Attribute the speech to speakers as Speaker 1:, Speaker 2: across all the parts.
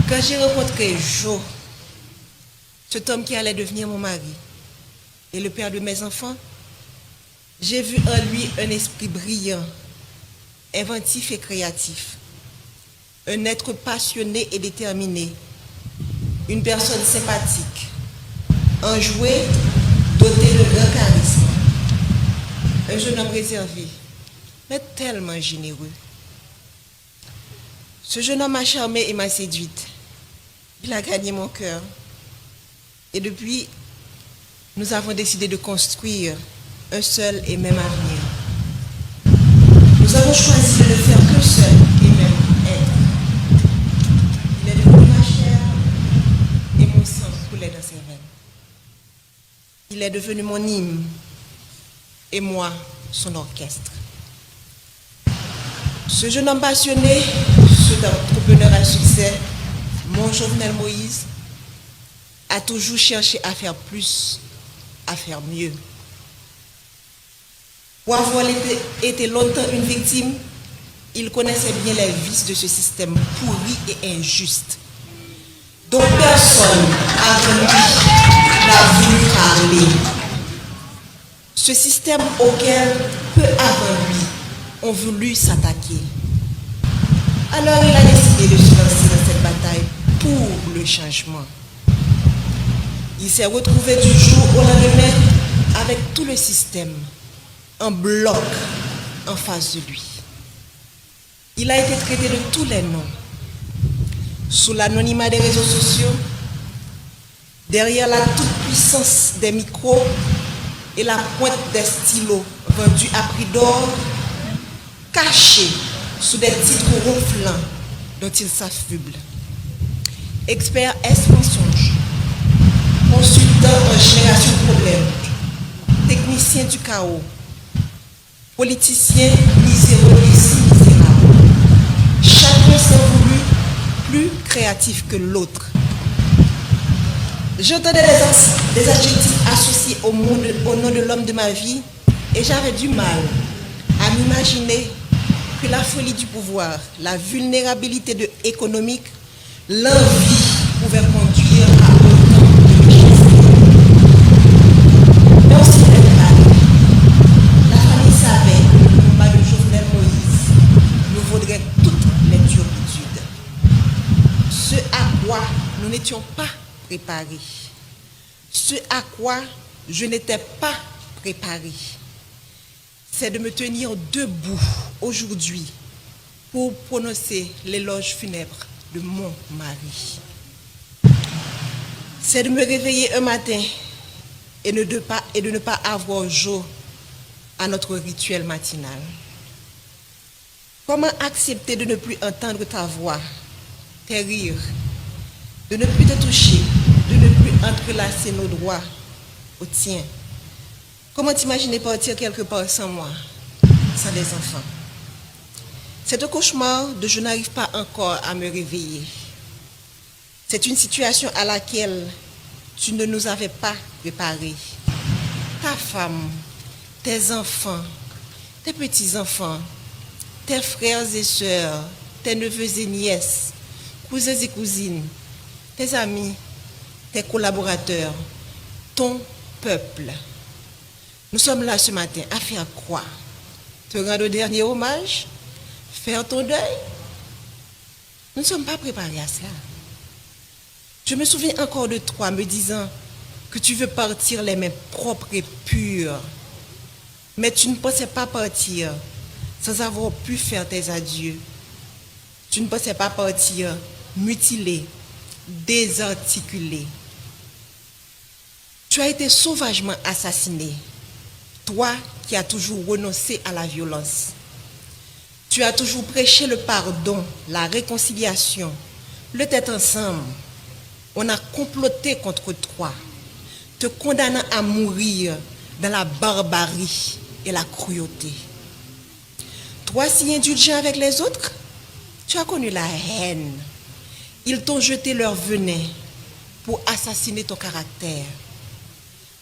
Speaker 1: Quand j'ai rencontré Joe, cet homme qui allait devenir mon mari et le père de mes enfants, j'ai vu en lui un esprit brillant, inventif et créatif, un être passionné et déterminé, une personne sympathique, enjouée, doté de grand charisme, un jeune homme réservé, mais tellement généreux. Ce jeune homme m'a charmée et m'a séduite. Il a gagné mon cœur. Et depuis, nous avons décidé de construire un seul et même avenir. Nous avons choisi de ne faire qu'un seul et même être. Il est devenu ma chair et mon sang coulait dans ses veines. Il est devenu mon hymne et moi, son orchestre. Ce jeune homme passionné, cet entrepreneur à succès, mon Jovenel Moïse, a toujours cherché à faire plus, à faire mieux. Pour avoir été longtemps une victime, il connaissait bien les vices de ce système pourri et injuste, dont personne avant lui n'a voulu parler. Ce système auquel peu avant lui ont voulu s'attaquer. Alors il a décidé de se lancer dans cette bataille pour le changement. Il s'est retrouvé du jour au lendemain avec tout le système en bloc en face de lui. Il a été traité de tous les noms. Sous l'anonymat des réseaux sociaux, derrière la toute-puissance des micros et la pointe des stylos vendus à prix d'or, caché sous des titres ronflants dont il s'affuble. Expert S-mensonge, consultant en génération de problèmes, technicien du chaos, politicien misérable et si misérable. Chacun s'est voulu plus créatif que l'autre. J'entendais des adjectifs associés au nom de l'homme de ma vie et j'avais du mal à m'imaginer que la folie du pouvoir, la vulnérabilité économique, l'envie pouvaient conduire à autant de méchanceté. Mais aussi la famille savait que le combat de Jovenel Moïse nous vaudrait toutes les turpitudes. Ce à quoi nous n'étions pas préparés. Ce à quoi je n'étais pas préparée. C'est de me tenir debout aujourd'hui pour prononcer l'éloge funèbre de mon mari. C'est de me réveiller un matin et de ne pas avoir jour à notre rituel matinal. Comment accepter de ne plus entendre ta voix, tes rires, de ne plus te toucher, de ne plus entrelacer nos doigts au tien? Comment t'imaginer partir quelque part sans moi, sans des enfants? C'est un cauchemar de je n'arrive pas encore à me réveiller. C'est une situation à laquelle tu ne nous avais pas préparés. Ta femme, tes enfants, tes petits-enfants, tes frères et sœurs, tes neveux et nièces, cousins et cousines, tes amis, tes collaborateurs, ton peuple. Nous sommes là ce matin à faire quoi? Te rendre au dernier hommage? Faire ton deuil? Nous ne sommes pas préparés à cela. Je me souviens encore de toi me disant que tu veux partir les mains propres et pures. Mais tu ne pensais pas partir sans avoir pu faire tes adieux. Tu ne pensais pas partir mutilé, désarticulé. Tu as été sauvagement assassiné. Toi qui as toujours renoncé à la violence. Tu as toujours prêché le pardon, la réconciliation, le tête ensemble. On a comploté contre toi, te condamnant à mourir dans la barbarie et la cruauté. Toi si indulgent avec les autres, tu as connu la haine. Ils t'ont jeté leur venin pour assassiner ton caractère.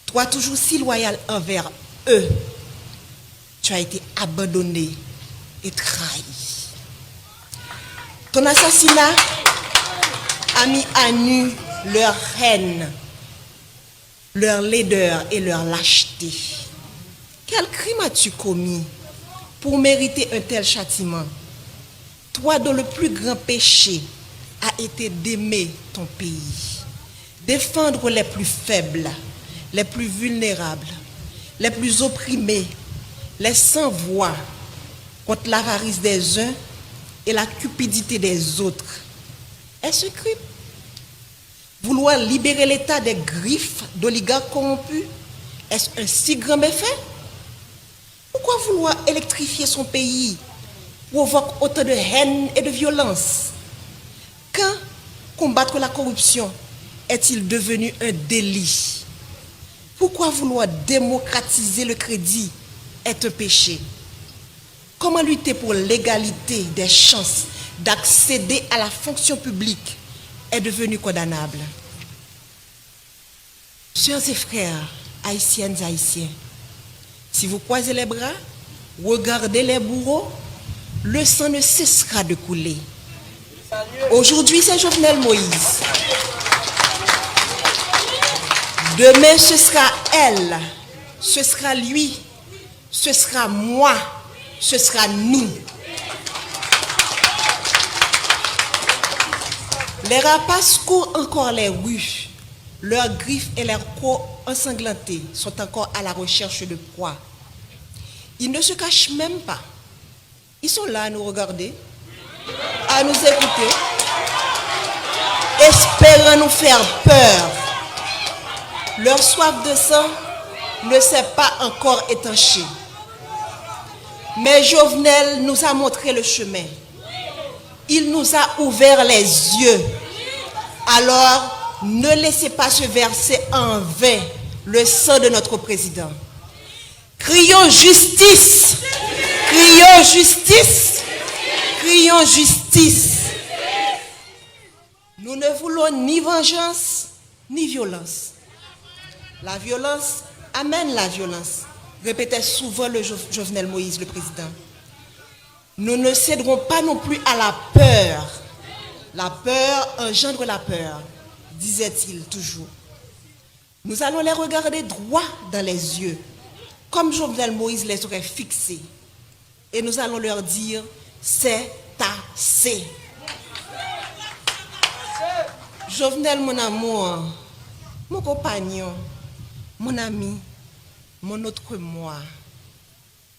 Speaker 1: Toi toujours si loyal envers eux, tu as été abandonné et trahi. Ton assassinat a mis à nu leur haine, leur laideur et leur lâcheté. Quel crime as-tu commis pour mériter un tel châtiment? Toi dont le plus grand péché a été d'aimer ton pays, défendre les plus faibles, les plus vulnérables, les plus opprimés, les sans voix contre l'avarice des uns et la cupidité des autres. Est-ce un crime? Vouloir libérer l'État des griffes d'oligarques corrompus, est-ce un si grand méfait? Pourquoi vouloir électrifier son pays provoque autant de haine et de violence? Quand combattre la corruption est-il devenu un délit? Pourquoi vouloir démocratiser le crédit est un péché? Comment lutter pour l'égalité des chances d'accéder à la fonction publique est devenu condamnable? Sœurs et frères, haïtiennes et haïtiens, si vous croisez les bras, regardez les bourreaux, le sang ne cessera de couler. Aujourd'hui, c'est Jovenel Moïse. Demain, ce sera elle, ce sera lui, ce sera moi, ce sera nous. Les rapaces courent encore les rues. Leurs griffes et leurs crocs ensanglantés sont encore à la recherche de proie. Ils ne se cachent même pas. Ils sont là à nous regarder, à nous écouter, espérant nous faire peur. Leur soif de sang ne s'est pas encore étanchée. Mais Jovenel nous a montré le chemin. Il nous a ouvert les yeux. Alors, ne laissez pas se verser en vain le sang de notre président. Crions justice! Crions justice! Crions justice! Nous ne voulons ni vengeance, ni violence. La violence amène la violence, répétait souvent le Jovenel Moïse, le président. Nous ne céderons pas non plus à la peur. La peur engendre la peur, disait-il toujours. Nous allons les regarder droit dans les yeux, comme Jovenel Moïse les aurait fixés. Et nous allons leur dire, c'est assez. Jovenel, mon amour, mon compagnon, mon ami, mon autre moi,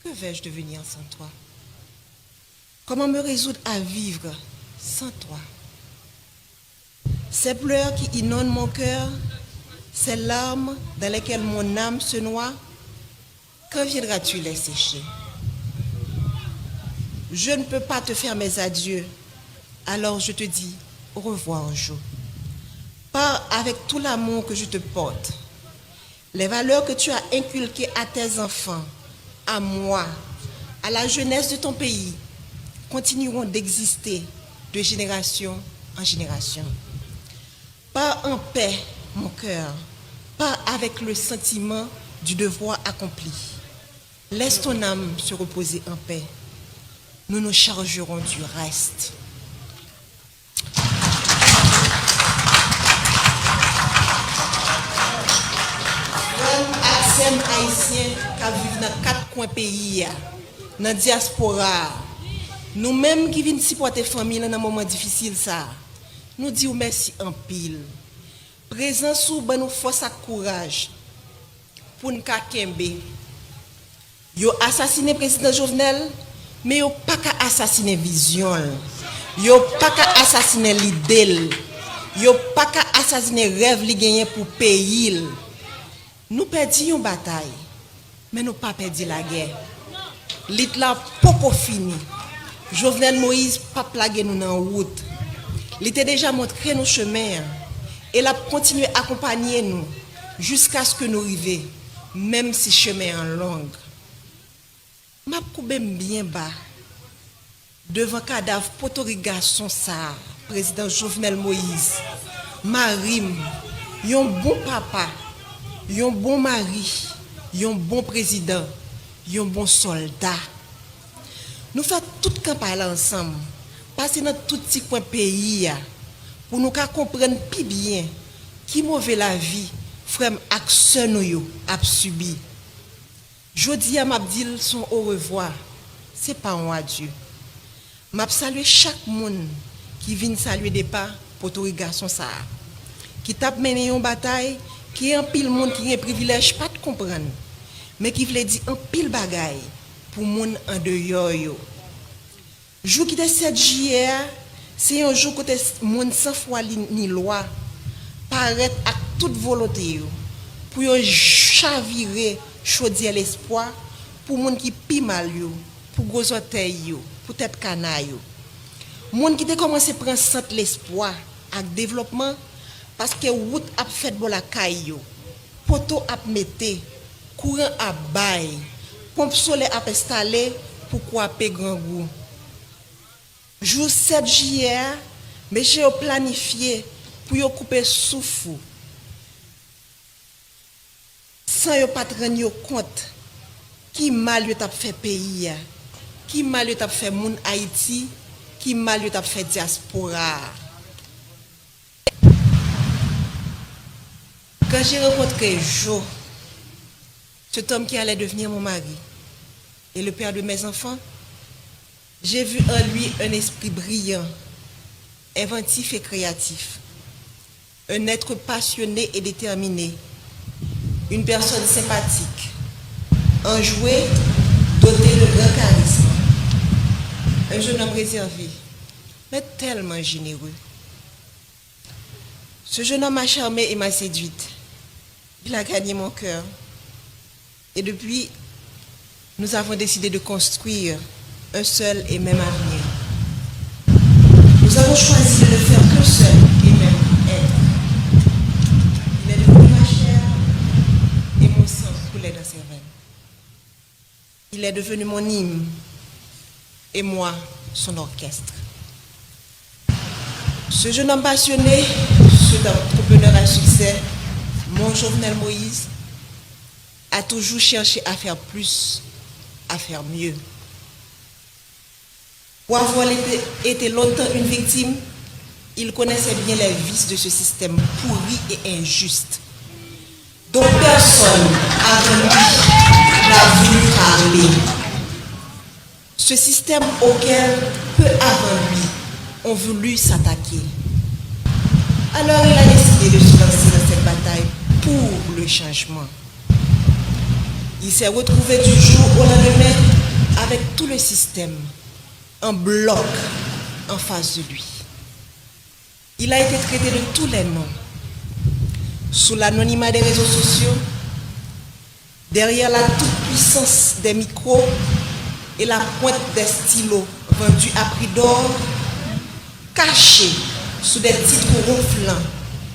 Speaker 1: que vais-je devenir sans toi? Comment me résoudre à vivre sans toi? Ces pleurs qui inondent mon cœur, ces larmes dans lesquelles mon âme se noie, quand viendras-tu les sécher? Je ne peux pas te faire mes adieux, alors je te dis au revoir un jour. Pars avec tout l'amour que je te porte. Les valeurs que tu as inculquées à tes enfants, à moi, à la jeunesse de ton pays, continueront d'exister de génération en génération. Pars en paix, mon cœur, pars avec le sentiment du devoir accompli. Laisse ton âme se reposer en paix. Nous nous chargerons du reste. Aksem haïtien qui vivent dans 4 coins pays, dans la diaspora, nous-mêmes qui venons supporter la famille dans un moment difficile, nous disons merci en pile. Présent sous nous force et courage pour nous kembe. Yo assassiné le président Jovenel, mais yo pas qu'à assassiner vision. Yo pas qu'à assassiner l'idée. Yo pas qu'à assassiner rêve li gagné pour pays. Nous perdons une bataille, mais nous pas perdu la guerre. L'Itla pas fini. Jovenel Moïse pas plagué nous dans la route. Il était déjà montré nos chemins et il a continué à accompagner nous jusqu'à ce que nous arrivions, même si le chemin est long. M'a coupé bien bas devant cadavre potorigasson ça, président Jovenel Moïse. Marim, un bon papa, un bon mari, un bon président, un bon soldat. Nous faisons toute campagne ensemble, passer dans tout petit coin pays pour nous comprendre plus bien qui mauvais la vie, frère action nous yo a subi. Jodi a m'a dit son au revoir, c'est pas un adieu. M'a salué chaque monde qui vient saluer des pas pour tout garçon ça. Qui tape mené une bataille, qui est un pile monde qui a un privilège pas de comprendre, mais qui veut dire un pile bagaille pour monde en dehors yo. Jour qui était 7 juillet, c'est un jour côté monde sans foi ni loi paraître à toute volonté yo pour yo chavirer chaudier l'espoir pour monde qui pi mal yo, pour gros orteil yo, pour tête canaille yo. Monde qui a commencé prendre centre l'espoir avec développement parce que route a fait bon la caille yo, poteau a metté, courant a bail, pompe solaire a installé pour couper grand goût. Jour 7 juillet, monsieur a planifié pour yo couper souffle. Sans yo pas rendre compte qui mal yo t'a fait pays, qui mal yo t'a fait moun Haïti, qui mal yo t'a fait diaspora. Quand j'ai rencontré Joe, cet homme qui allait devenir mon mari et le père de mes enfants, j'ai vu en lui un esprit brillant, inventif et créatif, un être passionné et déterminé, une personne sympathique, enjoué, doté de grand charisme, un jeune homme réservé, mais tellement généreux. Ce jeune homme m'a charmé et m'a séduite. Il a gagné mon cœur. Et depuis, nous avons décidé de construire un seul et même avenir. Nous avons choisi de ne faire qu'un seul et même être. Il est devenu ma chair et mon sang coulait dans ses veines. Il est devenu mon hymne et moi son orchestre. Ce jeune homme passionné, ce entrepreneur à succès, mon Jovenel Moïse, a toujours cherché à faire plus, à faire mieux. Pour avoir été longtemps une victime, il connaissait bien les vices de ce système pourri et injuste, dont personne avant lui n'a voulu parler. Ce système auquel peu avant lui ont voulu s'attaquer. Alors il a décidé de se lancer dans cette bataille pour le changement. Il s'est retrouvé du jour au lendemain avec tout le système en bloc en face de lui. Il a été traité de tous les noms, sous l'anonymat des réseaux sociaux, derrière la toute-puissance des micros et la pointe des stylos vendus à prix d'or, caché sous des titres ronflants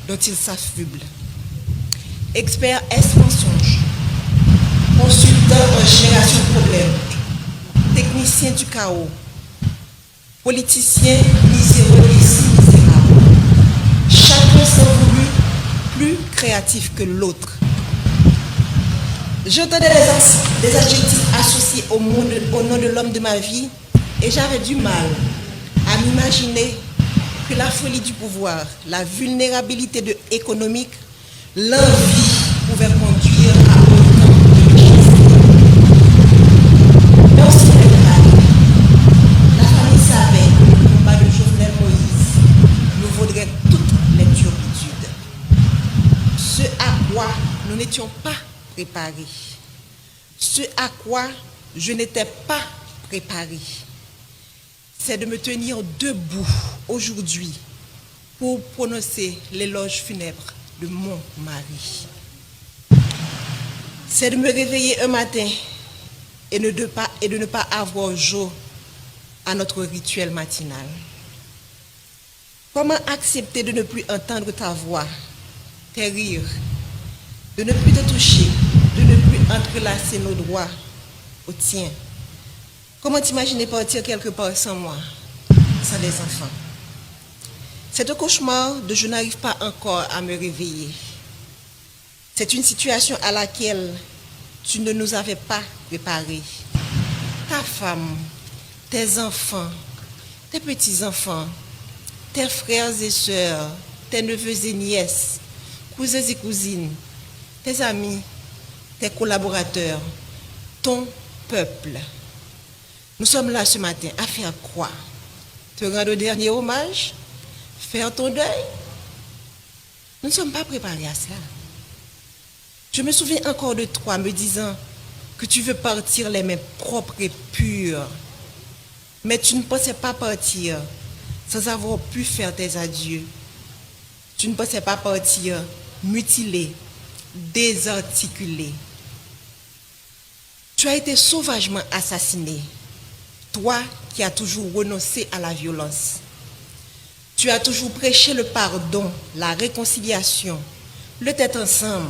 Speaker 1: dont il s'affuble. Expert S-mensonge, consultant en génération de problèmes, technicien du chaos, politicien miséreux et si misérable. Chacun s'en voulu plus créatif que l'autre. J'entendais des adjectifs associés au nom de l'homme de ma vie et j'avais du mal à m'imaginer que la folie du pouvoir, la vulnérabilité économique, l'envie pouvaient conduire à autant de méchanceté. Mais aussi la famille savait que le combat de Jovenel Moïse nous vaudrait toutes les turpitudes. Ce à quoi nous n'étions pas préparés. Ce à quoi je n'étais pas préparé, c'est de me tenir debout aujourd'hui pour prononcer l'éloge funèbre de mon mari. C'est de me réveiller un matin et de ne pas avoir jour à notre rituel matinal. Comment accepter de ne plus entendre ta voix, tes rires, de ne plus te toucher, de ne plus entrelacer nos doigts au tien? Comment t'imaginer partir quelque part sans moi, sans des enfants? C'est un cauchemar de je n'arrive pas encore à me réveiller. C'est une situation à laquelle tu ne nous avais pas préparés. Ta femme, tes enfants, tes petits-enfants, tes frères et sœurs, tes neveux et nièces, cousins et cousines, tes amis, tes collaborateurs, ton peuple. Nous sommes là ce matin à faire quoi? Te rendre au dernier hommage? Faire ton deuil? Nous ne sommes pas préparés à cela. Je me souviens encore de toi me disant que tu veux partir les mains propres et pures. Mais tu ne pensais pas partir sans avoir pu faire tes adieux. Tu ne pensais pas partir mutilé, désarticulé. Tu as été sauvagement assassiné. Toi qui as toujours renoncé à la violence. Tu as toujours prêché le pardon, la réconciliation, le tête ensemble.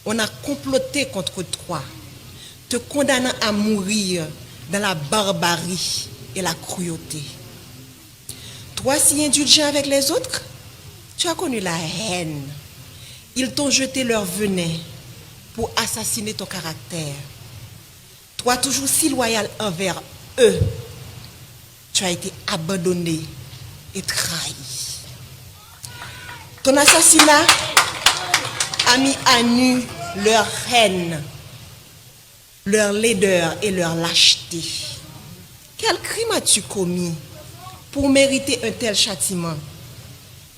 Speaker 1: On a comploté contre toi, te condamnant à mourir dans la barbarie et la cruauté. Toi, si indulgent avec les autres, tu as connu la haine. Ils t'ont jeté leur venin pour assassiner ton caractère. Toi, toujours si loyal envers eux, tu as été abandonné et trahi. Ton assassinat a mis à nu leur haine, leur laideur et leur lâcheté. Quel crime as-tu commis pour mériter un tel châtiment?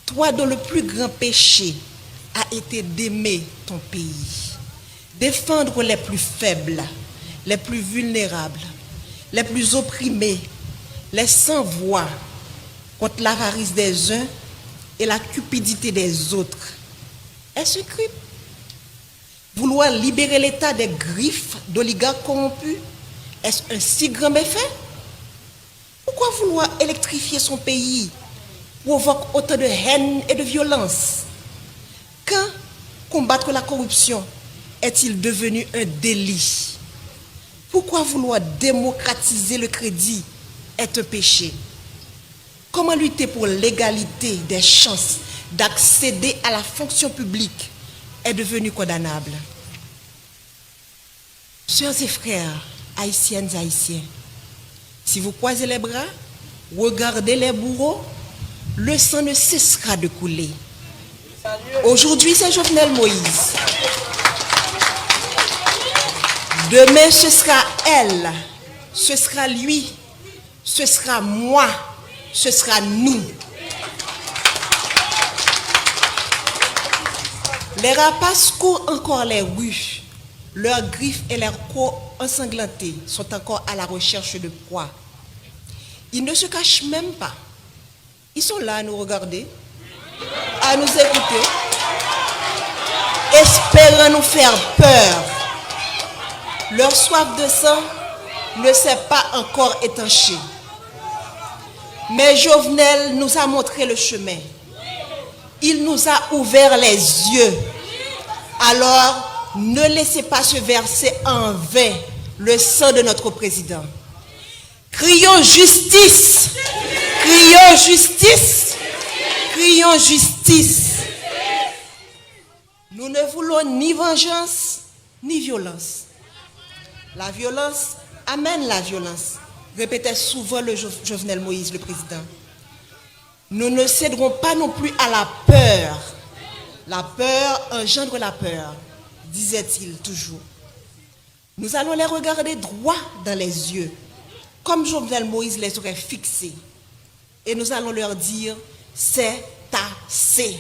Speaker 1: Toi dont le plus grand péché a été d'aimer ton pays, défendre les plus faibles, les plus vulnérables, les plus opprimés, les sans voix contre l'avarice des uns et la cupidité des autres. Est-ce un crime? Vouloir libérer l'État des griffes d'oligarques corrompus, est-ce un si grand méfait? Pourquoi vouloir électrifier son pays provoque autant de haine et de violence? Quand combattre la corruption est-il devenu un délit? Pourquoi vouloir démocratiser le crédit est un péché? Comment lutter pour l'égalité des chances d'accéder à la fonction publique est devenu condamnable? Sœurs et frères, haïtiennes et haïtiens, si vous croisez les bras, regardez les bourreaux, le sang ne cessera de couler. Aujourd'hui, c'est Jovenel Moïse. Demain, ce sera elle, ce sera lui, ce sera moi, ce sera nous. Les rapaces courent encore les rues. Leurs griffes et leurs crocs ensanglantés sont encore à la recherche de proie. Ils ne se cachent même pas. Ils sont là à nous regarder, à nous écouter, espérant nous faire peur. Leur soif de sang ne s'est pas encore étanchée. Mais Jovenel nous a montré le chemin. Il nous a ouvert les yeux. Alors, ne laissez pas se verser en vain le sang de notre président. Crions justice! Crions justice! Crions justice! Nous ne voulons ni vengeance, ni violence. La violence amène la violence, répétait souvent le Jovenel Moïse, le président. Nous ne céderons pas non plus à la peur. La peur engendre la peur, disait-il toujours. Nous allons les regarder droit dans les yeux, comme Jovenel Moïse les aurait fixés. Et nous allons leur dire, c'est assez.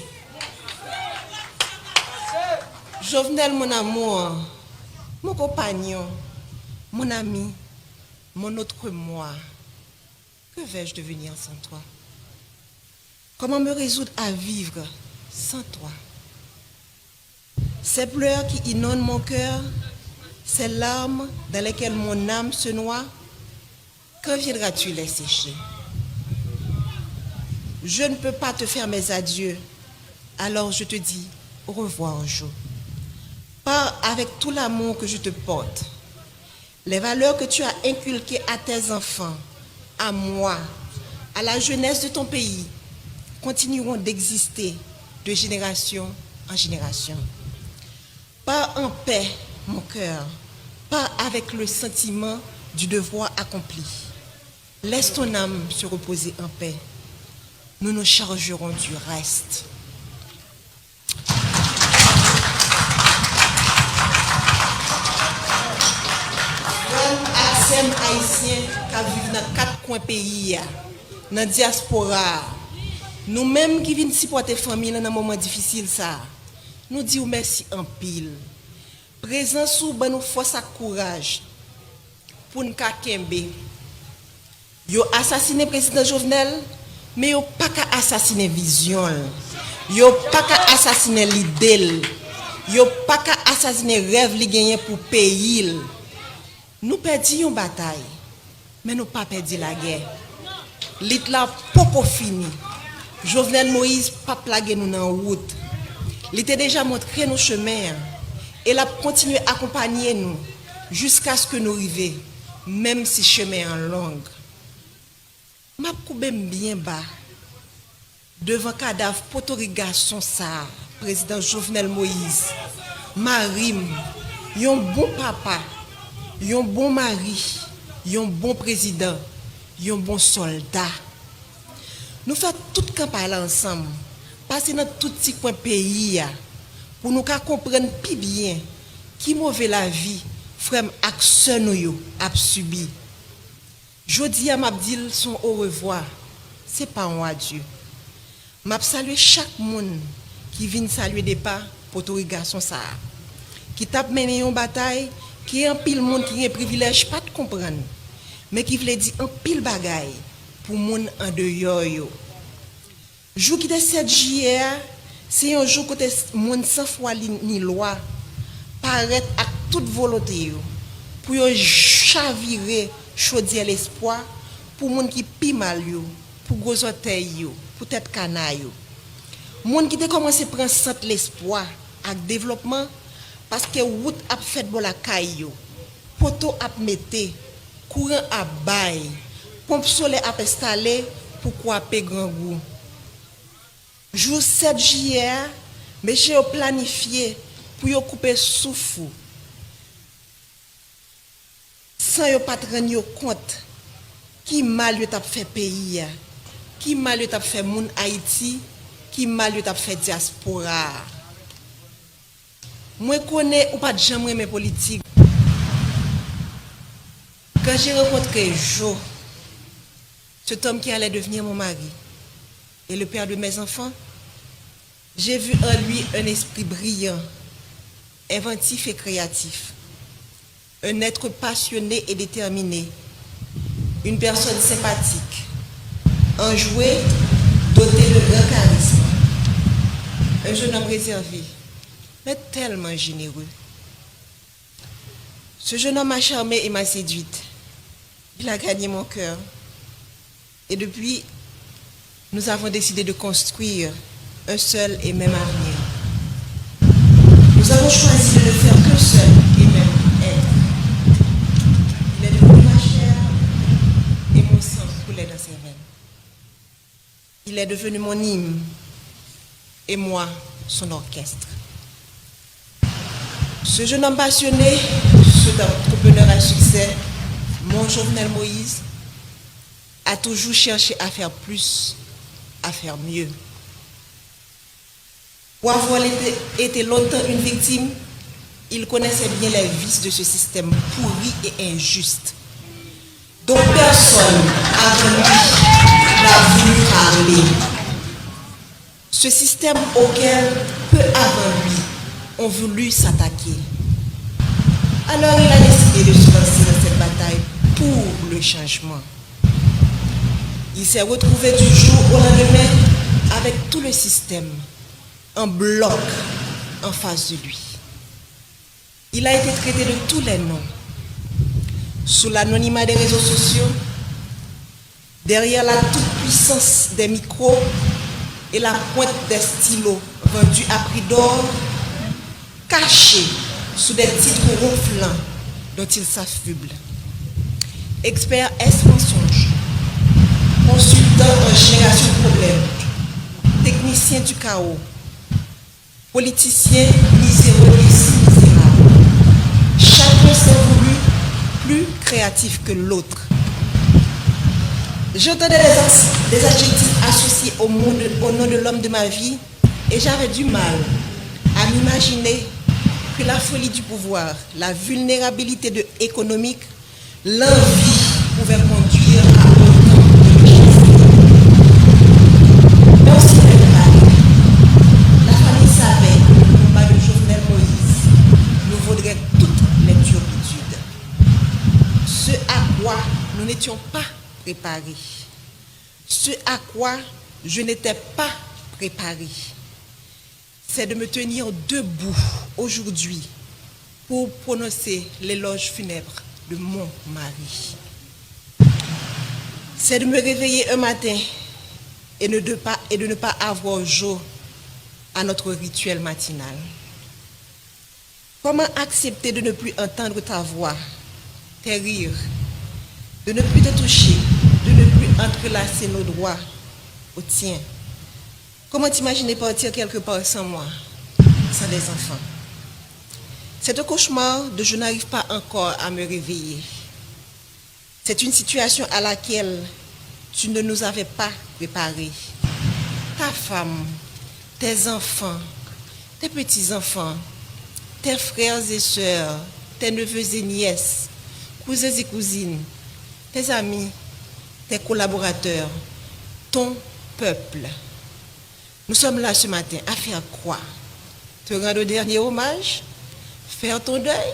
Speaker 1: Jovenel, mon amour, mon compagnon, mon ami, mon autre moi, que vais-je devenir sans toi? Comment me résoudre à vivre sans toi? Ces pleurs qui inondent mon cœur, ces larmes dans lesquelles mon âme se noie, quand viendras-tu les sécher? Je ne peux pas te faire mes adieux, alors je te dis au revoir, Jo. Pars avec tout l'amour que je te porte. Les valeurs que tu as inculquées à tes enfants, à moi, à la jeunesse de ton pays, continueront d'exister de génération en génération. Pars en paix, mon cœur, pars avec le sentiment du devoir accompli. Laisse ton âme se reposer en paix. nous nous chargerons du reste. Aksem haïtien qui vivent dans 4 coins pays, dans la diaspora, nous-mêmes qui venons supporter la famille dans un moment difficile, nous disons merci en pile. Présence ou ben nous force à courage pour nous kembe. Yo assassiné le président Jovenel, mais yo pas qu'à assassiner vision. Yo pas qu'à assassiner l'idée. Yo pas qu'à assassiner rêve li gagné pour pays. Nous perdons une bataille, mais nous pas perdu la guerre. L'Itla pas fini. Jovenel Moïse pas plagué nous dans la route. Il était déjà montré nos chemins et il a continué à accompagner nous jusqu'à ce que nous arrivions, même si le chemin est long. Je suis bien bas devant le cadavre potorigasson ça, président Jovenel Moïse, Marim, un bon papa, un bon mari, un bon président, un bon soldat. Nous faisons tout campagne ensemble, passer dans tout petit coin pays pour nous comprendre plus bien qui mauvais la vie, frère action nous a subi. Jodi a m'a dit son au revoir, c'est pas un adieu. M'a salué chaque monde qui vient saluer des pas pour tout garçon ça. Qui tape mené une bataille, qui est un pile monde qui a un privilège pas de comprendre, mais qui veut dire un pile bagaille pour monde en dehors yo. Jour qui est 7 juillet, c'est un jour côté monde sans foi ni loi paraît à toute volonté yo pour yo chavirer chaudier l'espoir pour monde qui pi mal yo, pour gros orteil yo, pour tête canaille yo. Monde qui a commencé prendre centre l'espoir avec développement parce que route a fait bon la caille yo, poteau a metté, courant a bail, pompe solaire a installé pour couper grand goût. Jour 7 juillet, monsieur a planifié pour yo couper souffle. Sans yo pas rendre compte qui mal yo t'a fait pays, qui mal yo t'a fait moun Haïti, qui mal yo t'a fait diaspora. Moi connais ou pas de jamais mes politiques. Quand j'ai rencontré Joe, cet homme qui allait devenir mon mari et le père de mes enfants, j'ai vu en lui un esprit brillant, inventif et créatif. Un être passionné et déterminé, une personne sympathique, enjoué, doté de grand charisme, un jeune homme réservé, mais tellement généreux. Ce jeune homme m'a charmé et m'a séduite. Il a gagné mon cœur. Et depuis, nous avons décidé de construire un seul et même avenir. Nous avons choisi de ne faire qu'un seul et même être. Il est devenu ma chair et mon sang coulait dans ses veines. Il est devenu mon hymne et moi son orchestre. Ce jeune homme passionné, ce entrepreneur à succès, mon Jovenel Moïse, a toujours cherché à faire plus, à faire mieux. Pour avoir été longtemps une victime, il connaissait bien les vices de ce système pourri et injuste, dont personne avant lui n'a voulu parler. Ce système auquel peu avant lui ont voulu s'attaquer. Alors il a décidé de se lancer dans cette bataille pour le changement. Il s'est retrouvé du jour au lendemain avec tout le système en bloc en face de lui. Il a été traité de tous les noms. Sous l'anonymat des réseaux sociaux, derrière la toute-puissance des micros et la pointe des stylos vendus à prix d'or, caché sous des titres ronflants dont il s'affuble. Expert S-mensonge, consultant en génération de problèmes, technicien du chaos, politicien misérable et misérable. Chacun s'est voulu plus créatif que l'autre. J'entendais des adjectifs associés au nom de l'homme de ma vie et j'avais du mal à m'imaginer que la folie du pouvoir, la vulnérabilité économique, l'envie pouvaient conduire à autant de richesse. Mais aussi la famille savait que le combat de Jovenel Moïse nous vaudrait toutes les turpitudes. Ce à quoi nous n'étions pas préparés. Ce à quoi je n'étais pas préparé, c'est de me tenir debout aujourd'hui pour prononcer l'éloge funèbre de mon mari. C'est de me réveiller un matin et de ne pas avoir jour à notre rituel matinal. Comment accepter de ne plus entendre ta voix, tes rires, de ne plus te toucher, de ne plus entrelacer nos doigts au tien? Comment t'imaginer partir quelque part sans moi, sans des enfants? C'est un cauchemar de je n'arrive pas encore à me réveiller. C'est une situation à laquelle tu ne nous avais pas préparés. Ta femme, tes enfants, tes petits-enfants, tes frères et sœurs, tes neveux et nièces, cousins et cousines, tes amis, tes collaborateurs, ton peuple. Nous sommes là ce matin à faire quoi? Te rendre au dernier hommage? Faire ton deuil?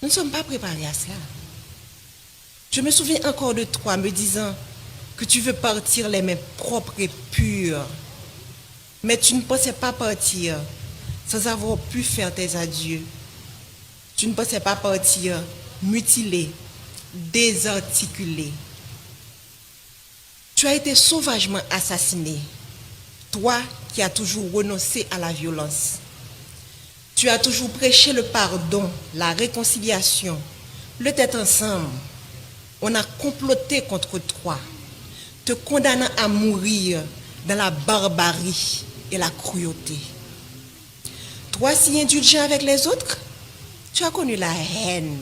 Speaker 1: Nous ne sommes pas préparés à cela. Je me souviens encore de toi me disant que tu veux partir les mains propres et pures. Mais tu ne pensais pas partir sans avoir pu faire tes adieux. Tu ne pensais pas partir mutilé, désarticulé. Tu as été sauvagement assassiné. Toi qui as toujours renoncé à la violence. Tu as toujours prêché le pardon, la réconciliation, le tête ensemble. On a comploté contre toi, te condamnant à mourir dans la barbarie et la cruauté. Toi si indulgent avec les autres, tu as connu la haine.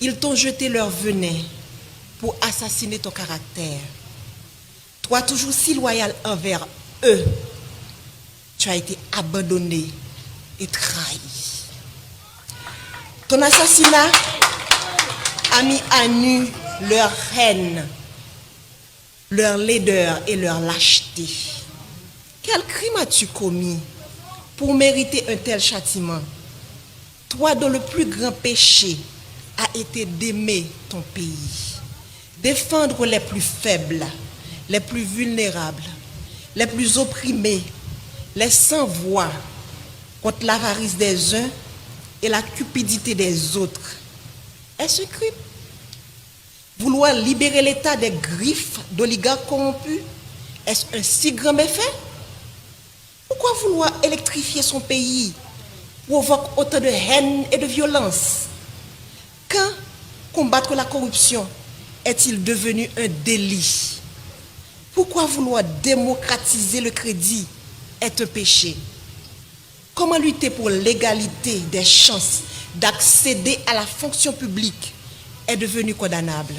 Speaker 1: Ils t'ont jeté leur venin pour assassiner ton caractère. Toi toujours si loyal envers eux, tu as été abandonné et trahi. Ton assassinat a mis à nu leur haine, leur laideur et leur lâcheté. Quel crime as-tu commis pour mériter un tel châtiment? Toi dont le plus grand péché a été d'aimer ton pays, défendre les plus faibles, les plus vulnérables, les plus opprimés, les sans voix, contre l'avarice des uns et la cupidité des autres. Est-ce un crime? Vouloir libérer l'État des griffes d'oligarques corrompus, est-ce un si grand méfait? Pourquoi vouloir électrifier son pays provoque autant de haine et de violence? Quand combattre la corruption est-il devenu un délit? Pourquoi vouloir démocratiser le crédit est un péché? Comment lutter pour l'égalité des chances d'accéder à la fonction publique est devenu condamnable?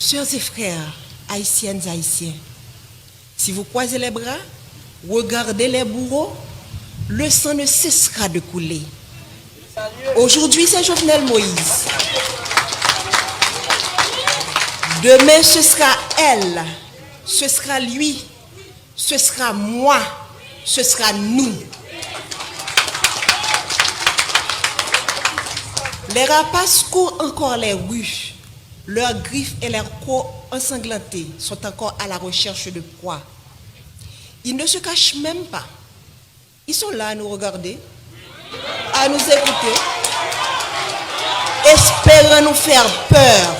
Speaker 1: Sœurs et frères, haïtiennes et haïtiens, si vous croisez les bras, regardez les bourreaux, le sang ne cessera de couler. Aujourd'hui, c'est Jovenel Moïse. Demain, ce sera elle, ce sera lui, ce sera moi, ce sera nous. Les rapaces courent encore les rues. Leurs griffes et leurs crocs ensanglantés sont encore à la recherche de proie. Ils ne se cachent même pas. Ils sont là à nous regarder, à nous écouter, espérant nous faire peur.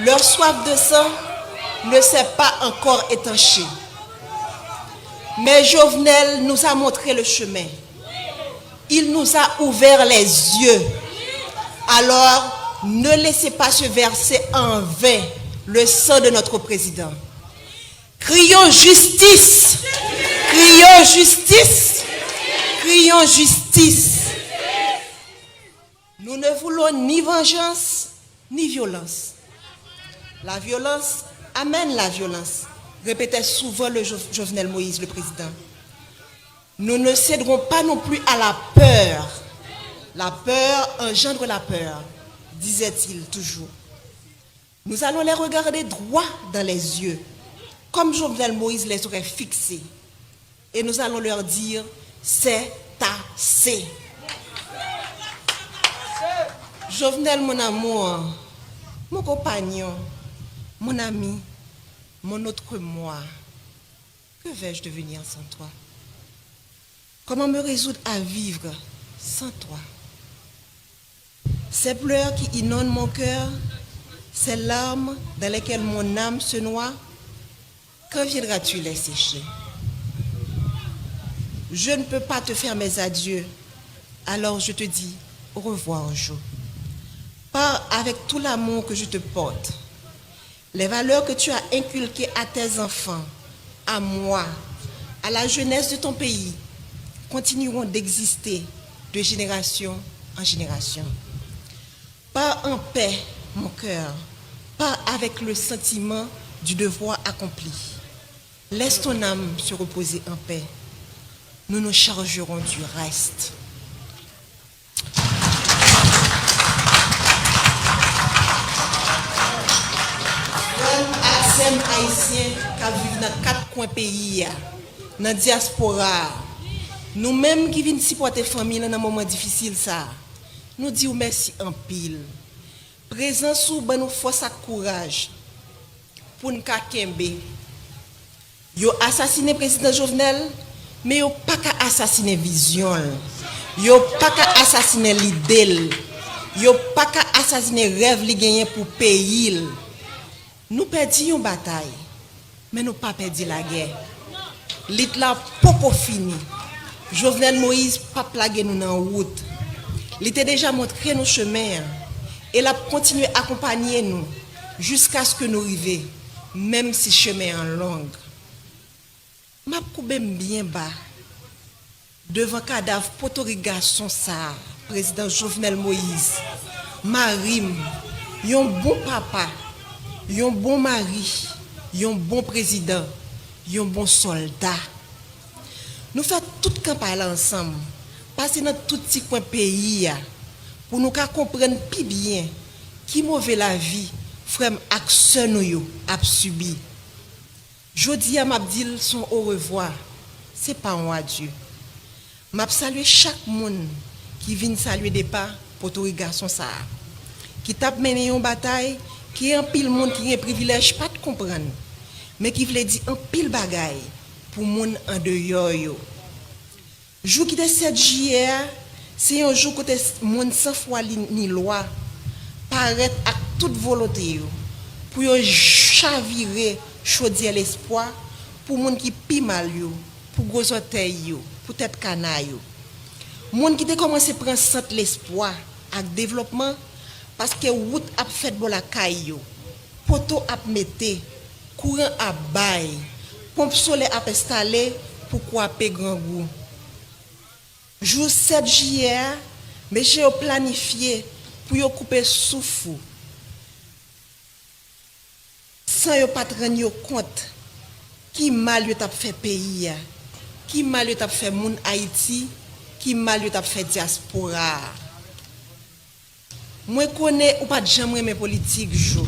Speaker 1: Leur soif de sang ne s'est pas encore étanchée. Mais Jovenel nous a montré le chemin. Il nous a ouvert les yeux. Alors, ne laissez pas se verser en vain le sang de notre président. Crions justice! Crions justice! Crions justice! Nous ne voulons ni vengeance, ni violence. La violence amène la violence, répétait souvent le Jovenel Moïse, le président. Nous ne céderons pas non plus à la peur. La peur engendre la peur, disait-il toujours. Nous allons les regarder droit dans les yeux, comme Jovenel Moïse les aurait fixés. Et nous allons leur dire, c'est assez. Jovenel, mon amour, mon compagnon, mon ami, mon autre moi, que vais-je devenir sans toi? Comment me résoudre à vivre sans toi? Ces pleurs qui inondent mon cœur, ces larmes dans lesquelles mon âme se noie, quand viendras-tu les sécher? Je ne peux pas te faire mes adieux, alors je te dis au revoir un jour. Pars avec tout l'amour que je te porte. Les valeurs que tu as inculquées à tes enfants, à moi, à la jeunesse de ton pays, continueront d'exister de génération en génération. Pars en paix, mon cœur. Pars avec le sentiment du devoir accompli. Laisse ton âme se reposer en paix. Nous nous chargerons du reste. Aksem haïtien qui vivent dans 4 coins pays, dans la diaspora, nous-mêmes qui venons supporter la famille dans un moment difficile, nous disons merci en pile. Présent sous nous force et courage pour nous kembe. Yo assassiné le président Jovenel, mais yo pas qu'à assassiner vision. Yo pas qu'à assassiner l'idée. Yo pas qu'à assassiner rêve li gagné pour pays. Nous perdions une bataille, mais nous pas perdu la guerre. L'Itla poco fini. Jovenel Moïse pas plagué nous dans la route. Il était déjà montré nos chemins et il a continué à accompagner nous jusqu'à ce que nous arrivions, même si le chemin est long. Je suis bien bas devant le cadavre potorigasson ça, président Jovenel Moïse. Marim, un bon papa, un bon mari, un bon président, un bon soldat. Nous faisons toute campagne ensemble, passer dans tout petit coin pays pour nous comprendre plus bien qui mauvais la vie, frère ak nous a subi. Jodi a m'abdil son au revoir, c'est pas un adieu. M'a saluer chaque monde qui vient saluer des pas pour tout garçon ça, qui tape mené une bataille, qui est un pile monde qui a privilège pas de comprendre, mais qui veut dire un pile bagaille pour monde en dehors yo. Jour qui est 7 juillet, c'est un jour côté monde sans foi ni loi paraître à toute volonté yo pour yo chavirer chaudier l'espoir pour monde qui pi mal yo, pour gros orteil yo, pour tête canaille yo. Monde qui a commencé prendre centre l'espoir avec développement parce que route a fait bon la caille yo, poteau a metté, courant a bail, pompe solaire a installé pour couper grand goût. Jour 7 juillet, mais j'ai planifié pour yo couper souffle. Sans yo pas rendre compte qui mal yo t'a fait pays, qui mal yo t'a fait moun Haïti, qui mal yo t'a fait diaspora. Moi connais ou pas jamais mes politiques jo.